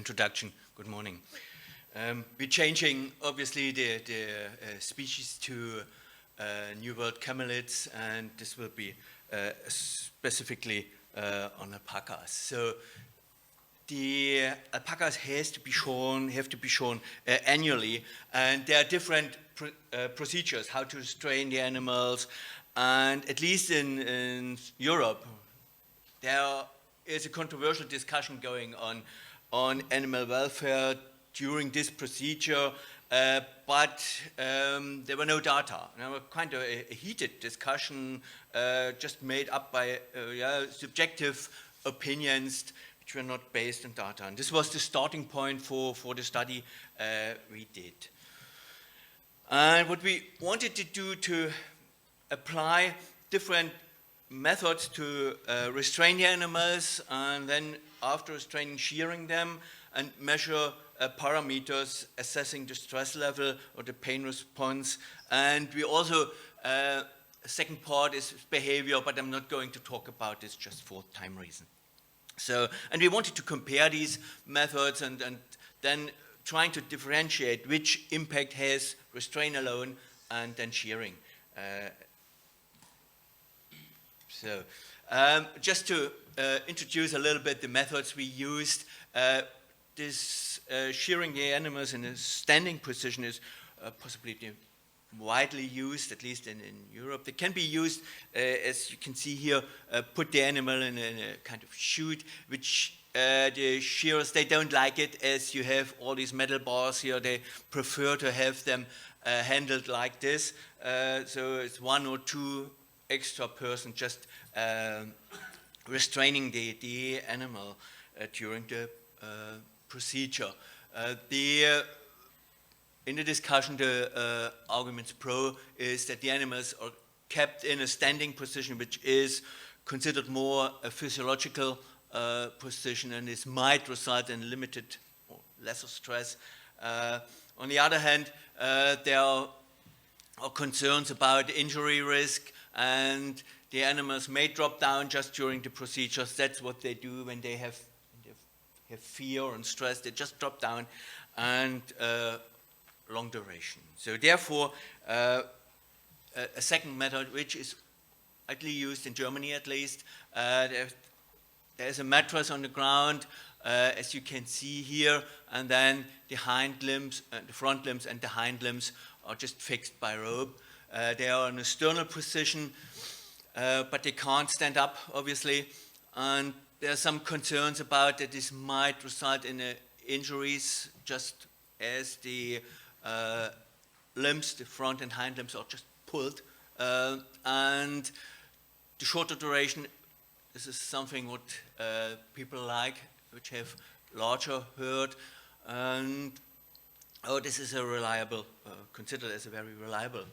introduction. Good morning. We're changing, obviously, the species to New World camelids, and this will be specifically on alpacas. So the alpacas have to be shown annually, and there are different procedures how to restrain the animals. And at least in Europe, there is a controversial discussion going on animal welfare during this procedure, but there were no data. There were kind of a heated discussion just made up by subjective opinions which were not based on data. And this was the starting point for the study we did. And what we wanted to do to apply different methods to restrain the animals, and then after restraining, shearing them, and measure parameters assessing the stress level or the pain response. And we also, second part is behavior, but I'm not going to talk about this just for time reason. So, and we wanted to compare these methods and then trying to differentiate which impact has restraint alone and then shearing. So, just to introduce a little bit the methods we used, shearing the animals in a standing position is possibly widely used, at least in Europe. They can be used, as you can see here, put the animal in a kind of chute, which the shearers, they don't like it as you have all these metal bars here. They prefer to have them handled like this. So it's one or two extra person just restraining the animal during the procedure. In the discussion, the arguments pro is that the animals are kept in a standing position, which is considered more a physiological position, and this might result in limited or lesser stress. On the other hand, there are concerns about injury risk, and the animals may drop down just during the procedures. That's what they do when they have fear and stress. They just drop down, and long duration. So therefore, a second method, which is widely used in Germany at least, there's a mattress on the ground, as you can see here, and then the hind limbs, the front limbs and the hind limbs are just fixed by rope. They are in a sternal position, but they can't stand up, obviously, and there are some concerns about that this might result in injuries, just as the limbs, the front and hind limbs, are just pulled. And the shorter duration, this is something what people like, which have larger herd, and this is a reliable, considered as a very reliable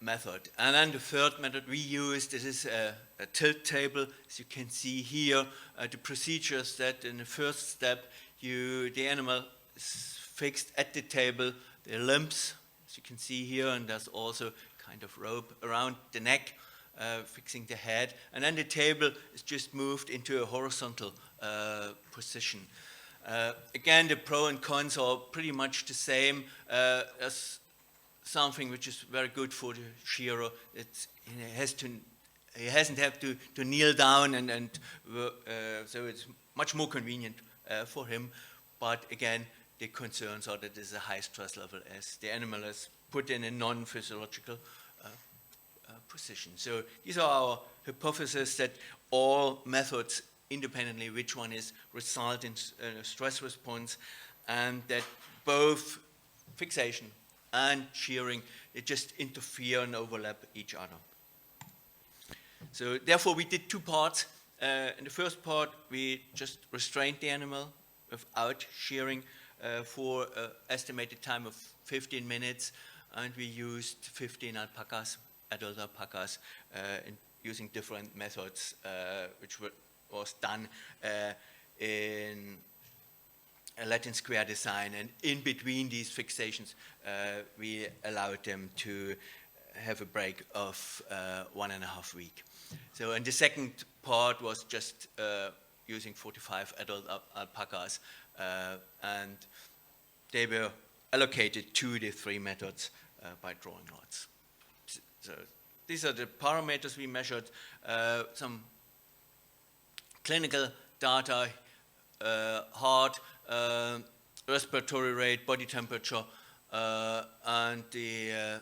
method. And then the third method we use, this is a tilt table. As you can see here, the procedures that in the first step, the animal is fixed at the table, the limbs, as you can see here, and there's also kind of rope around the neck, fixing the head, and then the table is just moved into a horizontal position. Again, the pros and cons are pretty much the same. As something which is very good for the shearer, he hasn't have to kneel down, and so it's much more convenient for him. But again, the concerns are that there's a high stress level as the animal is put in a non-physiological position. So these are our hypotheses that all methods independently, which one is result in a stress response, and that both fixation and shearing, they just interfere and overlap each other. So therefore we did two parts. In the first part, we just restrained the animal without shearing for an estimated time of 15 minutes, and we used 15 alpacas, adult alpacas, using different methods, which was done in a Latin square design, and in between these fixations, we allowed them to have a break of 1.5 weeks. So, and the second part was just using 45 adult alpacas, and they were allocated to the 3 methods by drawing lots. So these are the parameters we measured, some clinical data, heart, respiratory rate, body temperature, and the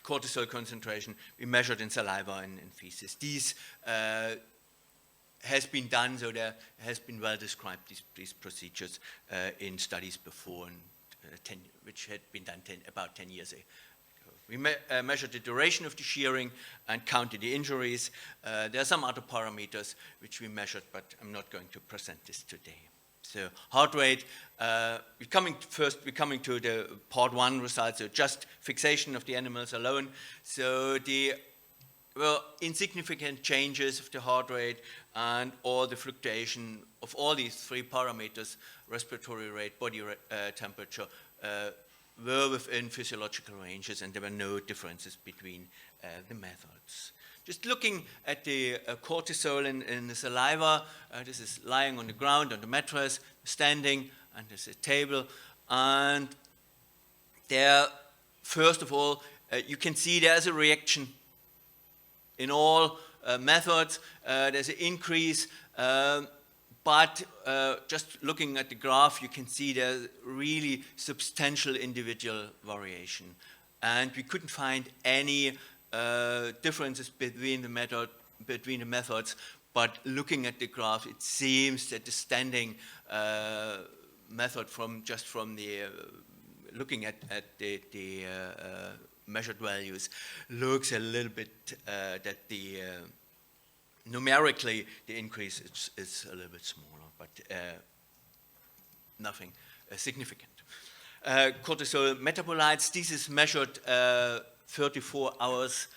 cortisol concentration we measured in saliva and in feces. These has been done, so there has been well described these procedures in studies before, and which had been done about 10 years ago. We measured the duration of the shearing and counted the injuries. There are some other parameters which we measured, but I'm not going to present this today. So heart rate, we're coming to the part 1 results, so just fixation of the animals alone. So there were insignificant changes of the heart rate and all the fluctuation of all these 3 parameters, respiratory rate, body temperature, were within physiological ranges, and there were no differences between the methods. Just looking at the cortisol in the saliva, this is lying on the ground, on the mattress, standing, and there's a table. And there, first of all, you can see there's a reaction in all methods. There's an increase, but just looking at the graph, you can see there's really substantial individual variation. And we couldn't find any differences between the methods, but looking at the graph, it seems that the standing method from the looking at the measured values looks a little bit that the numerically the increase is a little bit smaller, but nothing significant. Cortisol metabolites, this is measured 34 hours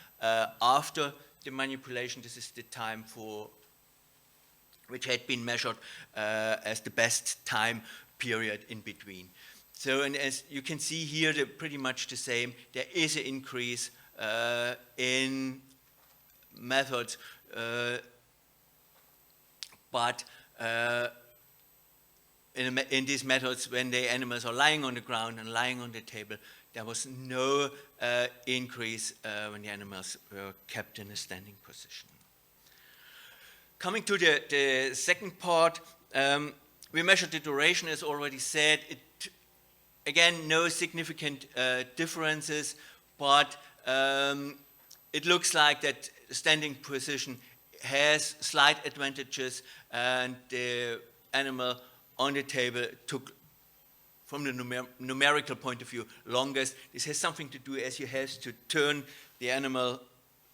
after the manipulation. This is the time for which had been measured as the best time period in between. So, and as you can see here, they're pretty much the same. There is an increase in methods, but in these methods, when the animals are lying on the ground and lying on the table, there was no increase when the animals were kept in a standing position. Coming to the second part, we measured the duration, as already said. Again, no significant differences, but it looks like that standing position has slight advantages, and the animal on the table took, from the numerical point of view, longest. This has something to do as you have to turn the animal,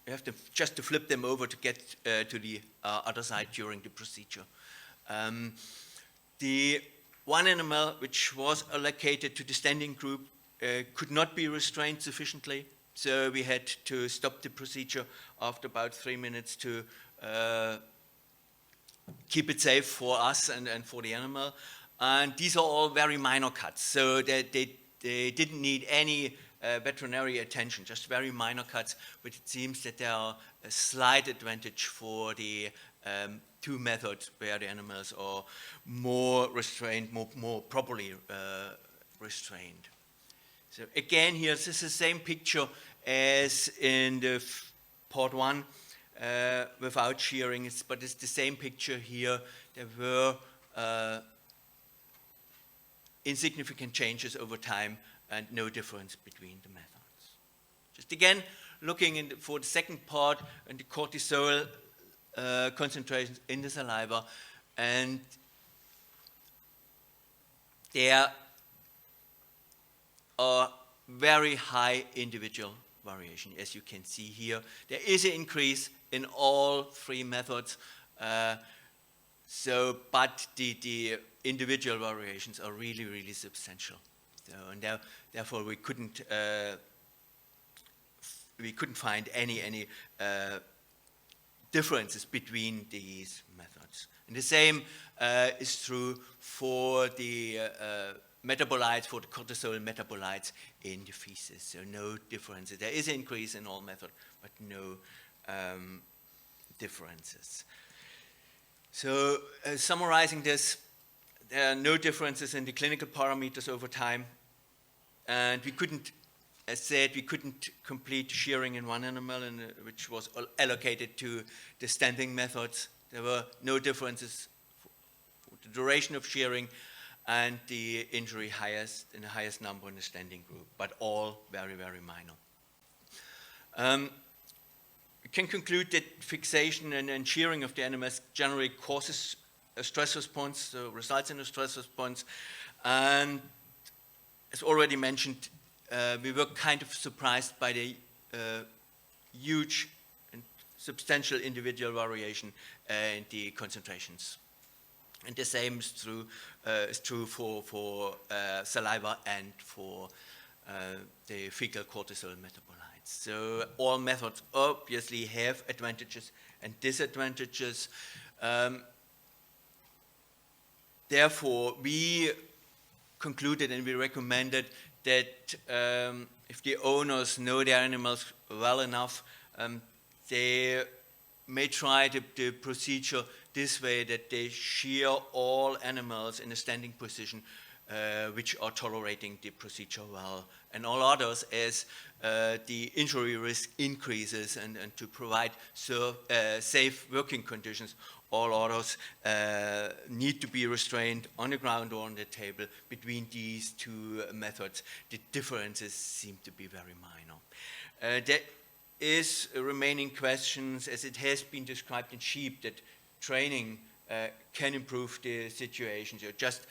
you have to just to flip them over to get to the other side during the procedure. The one animal which was allocated to the standing group could not be restrained sufficiently, so we had to stop the procedure after about 3 minutes to keep it safe for us and for the animal. And these are all very minor cuts, so that they didn't need any veterinary attention, just very minor cuts, but it seems that there are a slight advantage for the 2 methods where the animals are more restrained, more properly restrained. So again here, this is the same picture as in the part 1 without shearing, but it's the same picture here. There were insignificant changes over time and no difference between the methods. Just again, looking for the second part and the cortisol concentrations in the saliva, and there are very high individual variation, as you can see here. There is an increase in all 3 methods, but the individual variations are really, really substantial. So, and therefore we couldn't find any differences between these methods. And the same is true for the metabolites, for the cortisol metabolites in the feces. So no differences. There is an increase in all methods, but no differences. So summarizing this, there are no differences in the clinical parameters over time, and we couldn't, as said, we couldn't complete shearing in one animal, which was allocated to the standing methods. There were no differences for the duration of shearing and the injury in the highest number in the standing group, but all very, very minor. We can conclude that fixation and shearing of the animals generally causes a stress response, so results in a stress response. And as already mentioned, we were kind of surprised by the huge and substantial individual variation in the concentrations. And the same is true for saliva and for the fecal cortisol metabolites. So all methods obviously have advantages and disadvantages. Therefore, we concluded and we recommended that if the owners know their animals well enough, they may try the procedure this way, that they shear all animals in a standing position which are tolerating the procedure well, and all others as the injury risk increases, and to provide safe working conditions, all others need to be restrained on the ground or on the table. Between these two methods, the differences seem to be very minor. There is remaining questions, as it has been described in sheep, that training can improve the situation. So just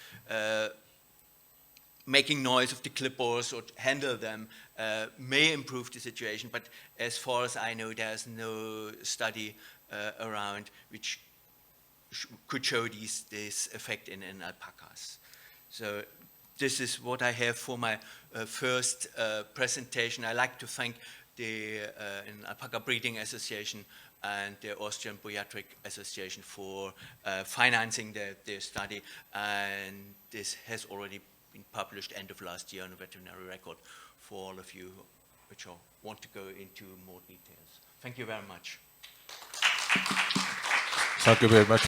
making noise of the clippers or handle them may improve the situation, but as far as I know, there's no study around which could show this effect in alpacas. So this is what I have for my first presentation. I'd like to thank the Alpaca Breeding Association and the Austrian Buiatrics Association for financing the study, and this has already been published end of last year on a veterinary record for all of you which want to go into more details. Thank you very much. Thank you very much.